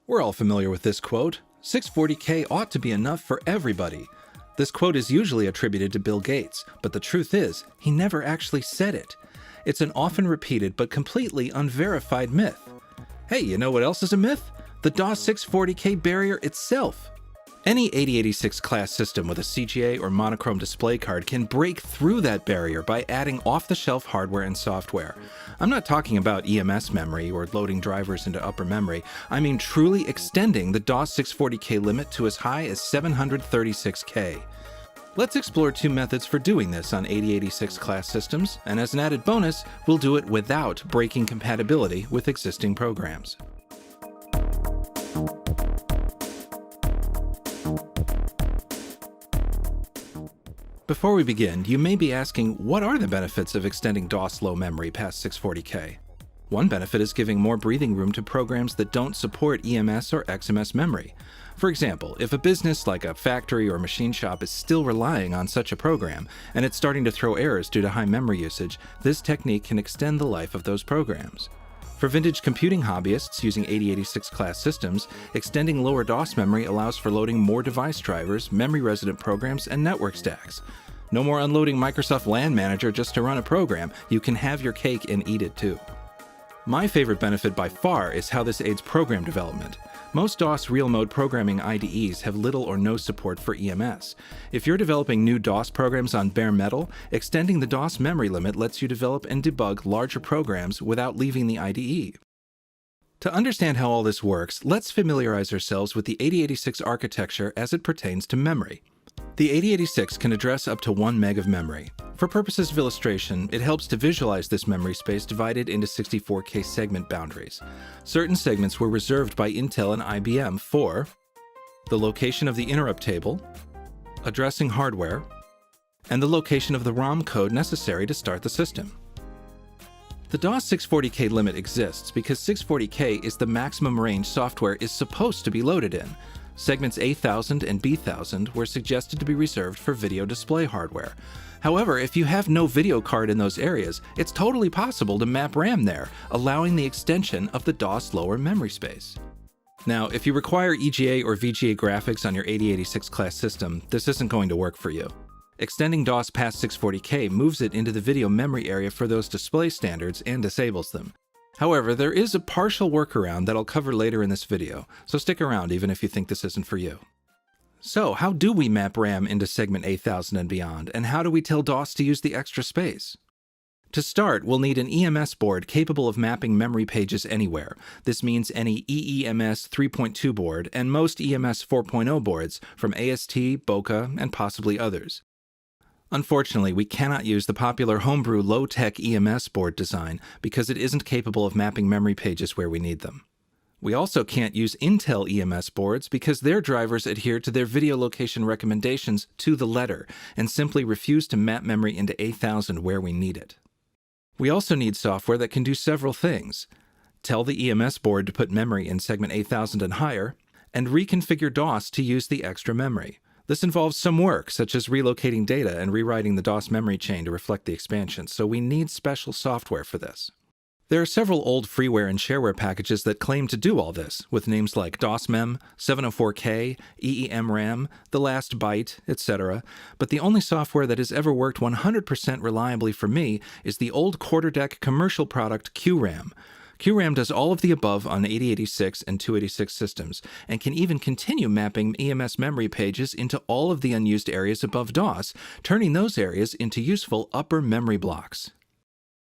We're all familiar with this quote, 640K ought to be enough for everybody. This quote is usually attributed to Bill Gates, but the truth is, he never actually said it. It's an often repeated but completely unverified myth. Hey, you know what else is a myth? The DOS 640K barrier itself. Any 8086 class system with a CGA or monochrome display card can break through that barrier by adding off-the-shelf hardware and software. I'm not talking about EMS memory or loading drivers into upper memory. I mean truly extending the DOS 640K limit to as high as 736K. Let's explore two methods for doing this on 8086 class systems, and as an added bonus, we'll do it without breaking compatibility with existing programs. Before we begin, you may be asking, what are the benefits of extending DOS low memory past 640K? One benefit is giving more breathing room to programs that don't support EMS or XMS memory. For example, if a business like a factory or machine shop is still relying on such a program, and it's starting to throw errors due to high memory usage, this technique can extend the life of those programs. For vintage computing hobbyists using 8086 class systems, extending lower DOS memory allows for loading more device drivers, memory-resident programs, and network stacks. No more unloading Microsoft LAN Manager just to run a program. You can have your cake and eat it too. My favorite benefit by far is how this aids program development. Most DOS real-mode programming IDEs have little or no support for EMS. If you're developing new DOS programs on bare metal, extending the DOS memory limit lets you develop and debug larger programs without leaving the IDE. To understand how all this works, let's familiarize ourselves with the 8086 architecture as it pertains to memory. The 8086 can address up to 1 meg of memory. For purposes of illustration, it helps to visualize this memory space divided into 64K segment boundaries. Certain segments were reserved by Intel and IBM for the location of the interrupt table, addressing hardware, and the location of the ROM code necessary to start the system. The DOS 640K limit exists because 640K is the maximum range software is supposed to be loaded in. Segments A1000 and B1000 were suggested to be reserved for video display hardware. However, if you have no video card in those areas, it's totally possible to map RAM there, allowing the extension of the DOS lower memory space. Now, if you require EGA or VGA graphics on your 8086 class system, this isn't going to work for you. Extending DOS past 640K moves it into the video memory area for those display standards and disables them. However, there is a partial workaround that I'll cover later in this video, so stick around even if you think this isn't for you. So, how do we map RAM into segment A1000 and beyond, and how do we tell DOS to use the extra space? To start, we'll need an EMS board capable of mapping memory pages anywhere. This means any EEMS 3.2 board and most EMS 4.0 boards from AST, Boca, and possibly others. Unfortunately, we cannot use the popular homebrew low-tech EMS board design because it isn't capable of mapping memory pages where we need them. We also can't use Intel EMS boards because their drivers adhere to their video location recommendations to the letter and simply refuse to map memory into A1000 where we need it. We also need software that can do several things. Tell the EMS board to put memory in segment A1000 and higher, and reconfigure DOS to use the extra memory. This involves some work, such as relocating data and rewriting the DOS memory chain to reflect the expansion, so we need special software for this. There are several old freeware and shareware packages that claim to do all this, with names like DOSmem, 704K, EEMRAM, The Last Byte, etc., but the only software that has ever worked 100% reliably for me is the old quarter-deck commercial product QRAM. QRAM does all of the above on 8086 and 286 systems, and can even continue mapping EMS memory pages into all of the unused areas above DOS, turning those areas into useful upper memory blocks.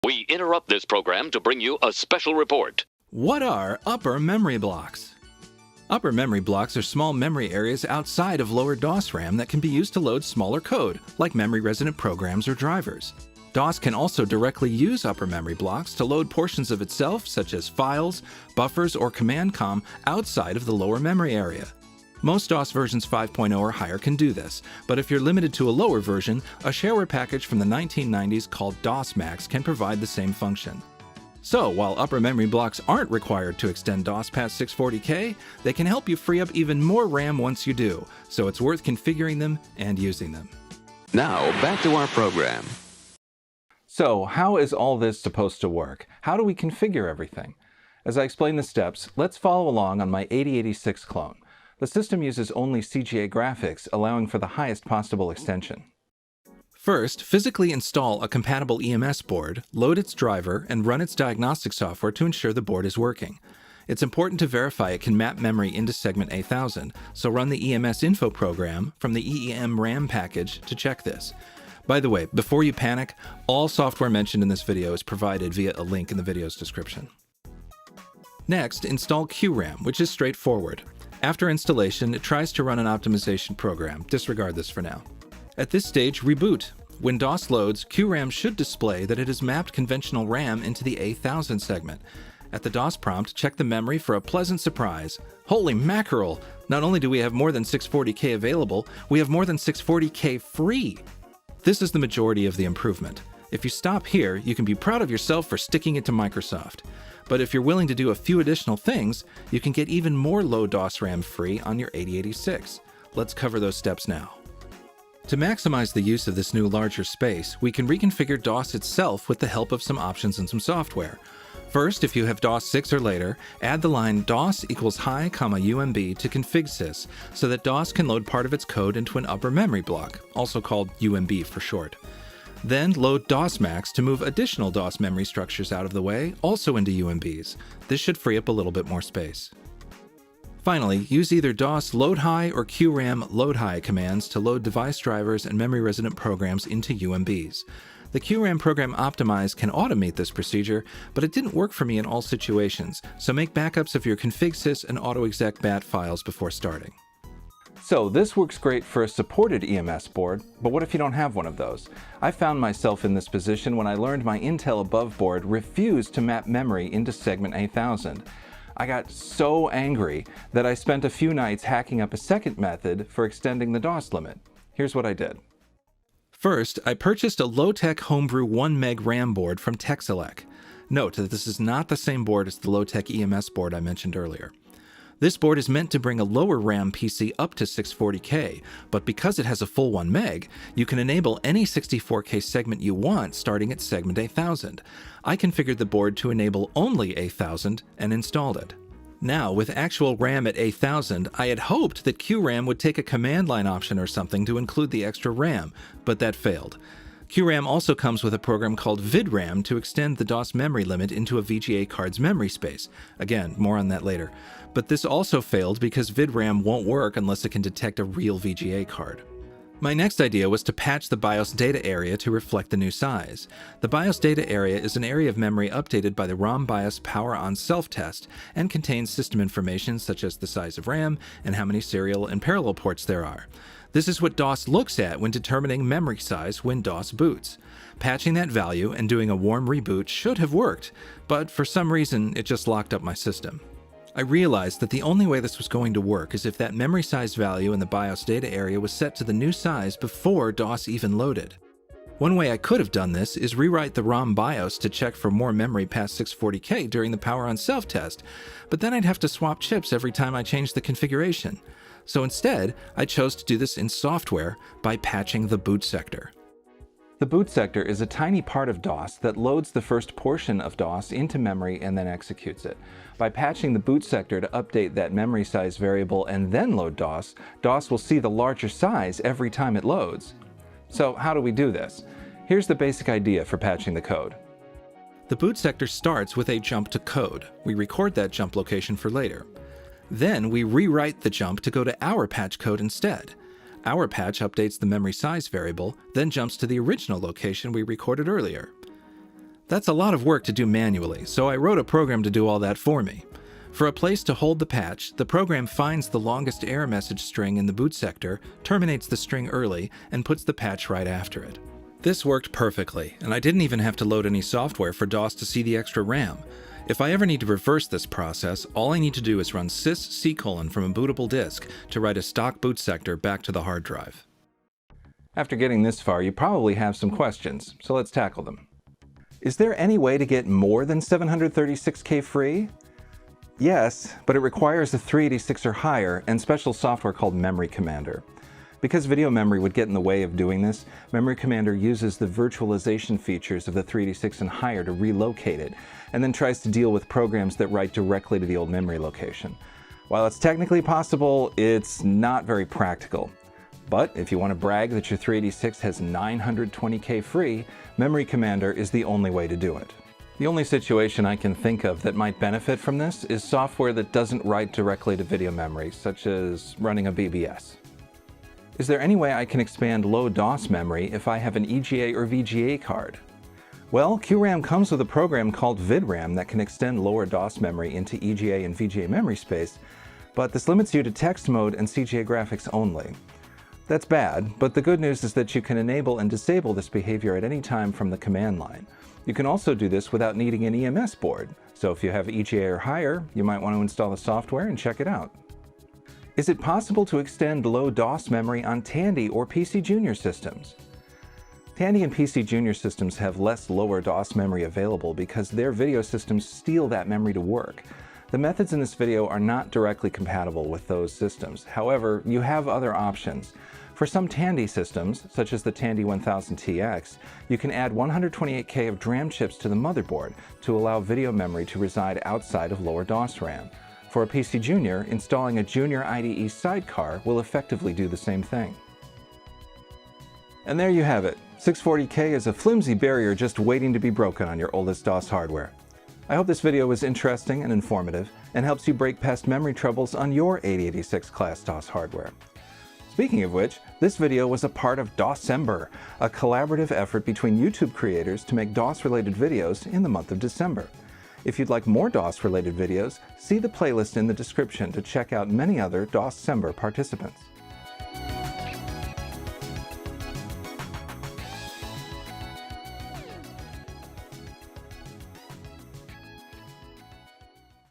We interrupt this program to bring you a special report. What are upper memory blocks? Upper memory blocks are small memory areas outside of lower DOS RAM that can be used to load smaller code, like memory-resident programs or drivers. DOS can also directly use upper memory blocks to load portions of itself, such as files, buffers, or command com, outside of the lower memory area. Most DOS versions 5.0 or higher can do this, but if you're limited to a lower version, a shareware package from the 1990s called DOSMax can provide the same function. So, while upper memory blocks aren't required to extend DOS past 640K, they can help you free up even more RAM once you do, so it's worth configuring them and using them. Now, back to our program. So, how is all this supposed to work? How do we configure everything? As I explain the steps, let's follow along on my 8086 clone. The system uses only CGA graphics, allowing for the highest possible extension. First, physically install a compatible EMS board, load its driver, and run its diagnostic software to ensure the board is working. It's important to verify it can map memory into segment A1000, so run the EMS info program from the EEM RAM package to check this. By the way, before you panic, all software mentioned in this video is provided via a link in the video's description. Next, install QRAM, which is straightforward. After installation, it tries to run an optimization program. Disregard this for now. At this stage, reboot. When DOS loads, QRAM should display that it has mapped conventional RAM into the A1000 segment. At the DOS prompt, check the memory for a pleasant surprise. Holy mackerel! Not only do we have more than 640K available, we have more than 640K free! This is the majority of the improvement. If you stop here, you can be proud of yourself for sticking it to Microsoft. But if you're willing to do a few additional things, you can get even more low DOS RAM free on your 8086. Let's cover those steps now. To maximize the use of this new larger space, we can reconfigure DOS itself with the help of some options and some software. First, if you have DOS 6 or later, add the line DOS equals hi, UMB to configsys so that DOS can load part of its code into an upper memory block, also called UMB for short. Then load DOSMax to move additional DOS memory structures out of the way, also into UMBs. This should free up a little bit more space. Finally, use either DOS load high or QRAM load high commands to load device drivers and memory resident programs into UMBs. The QRAM program Optimize can automate this procedure, but it didn't work for me in all situations, so make backups of your configsys and autoexec bat files before starting. So this works great for a supported EMS board, but what if you don't have one of those? I found myself in this position when I learned my Intel Above board refused to map memory into segment A1000. I got so angry that I spent a few nights hacking up a second method for extending the DOS limit. Here's what I did. First, I purchased a low-tech homebrew 1 meg RAM board from Texelec. Note that this is not the same board as the low-tech EMS board I mentioned earlier. This board is meant to bring a lower RAM PC up to 640K, but because it has a full 1 meg, you can enable any 64K segment you want starting at segment A1000. I configured the board to enable only A1000 and installed it. Now, with actual RAM at A1000, I had hoped that QRAM would take a command line option or something to include the extra RAM, but that failed. QRAM also comes with a program called VidRAM to extend the DOS memory limit into a VGA card's memory space. Again, more on that later. But this also failed because VidRAM won't work unless it can detect a real VGA card. My next idea was to patch the BIOS data area to reflect the new size. The BIOS data area is an area of memory updated by the ROM BIOS power on self-test and contains system information such as the size of RAM and how many serial and parallel ports there are. This is what DOS looks at when determining memory size when DOS boots. Patching that value and doing a warm reboot should have worked, but for some reason it just locked up my system. I realized that the only way this was going to work is if that memory size value in the BIOS data area was set to the new size before DOS even loaded. One way I could have done this is rewrite the ROM BIOS to check for more memory past 640K during the power on self-test, but then I'd have to swap chips every time I changed the configuration. So instead, I chose to do this in software by patching the boot sector. The boot sector is a tiny part of DOS that loads the first portion of DOS into memory and then executes it. By patching the boot sector to update that memory size variable and then load DOS, DOS will see the larger size every time it loads. So how do we do this? Here's the basic idea for patching the code. The boot sector starts with a jump to code. We record that jump location for later. Then we rewrite the jump to go to our patch code instead. Our patch updates the memory size variable, then jumps to the original location we recorded earlier. That's a lot of work to do manually, so I wrote a program to do all that for me. For a place to hold the patch, the program finds the longest error message string in the boot sector, terminates the string early, and puts the patch right after it. This worked perfectly, and I didn't even have to load any software for DOS to see the extra RAM. If I ever need to reverse this process, all I need to do is run sys::c: from a bootable disk to write a stock boot sector back to the hard drive. After getting this far, you probably have some questions, so let's tackle them. Is there any way to get more than 736K free? Yes, but it requires a 386 or higher and special software called Memory Commander. Because video memory would get in the way of doing this, Memory Commander uses the virtualization features of the 386 and higher to relocate it, and then tries to deal with programs that write directly to the old memory location. While it's technically possible, it's not very practical. But if you want to brag that your 386 has 920K free, Memory Commander is the only way to do it. The only situation I can think of that might benefit from this is software that doesn't write directly to video memory, such as running a BBS. Is there any way I can expand low DOS memory if I have an EGA or VGA card? Well, QRAM comes with a program called VidRAM that can extend lower DOS memory into EGA and VGA memory space, but this limits you to text mode and CGA graphics only. That's bad, but the good news is that you can enable and disable this behavior at any time from the command line. You can also do this without needing an EMS board, so if you have EGA or higher, you might want to install the software and check it out. Is it possible to extend low DOS memory on Tandy or PCjr systems? Tandy and PCjr systems have less lower DOS memory available because their video systems steal that memory to work. The methods in this video are not directly compatible with those systems. However, you have other options. For some Tandy systems, such as the Tandy 1000TX, you can add 128K of DRAM chips to the motherboard to allow video memory to reside outside of lower DOS RAM. For a PCjr, installing a jrIDE sidecar will effectively do the same thing. And there you have it. 640K is a flimsy barrier just waiting to be broken on your oldest DOS hardware. I hope this video was interesting and informative and helps you break past memory troubles on your 8086 class DOS hardware. Speaking of which, this video was a part of DOScember, a collaborative effort between YouTube creators to make DOS-related videos in the month of December. If you'd like more DOS-related videos, see the playlist in the description to check out many other DOScember participants.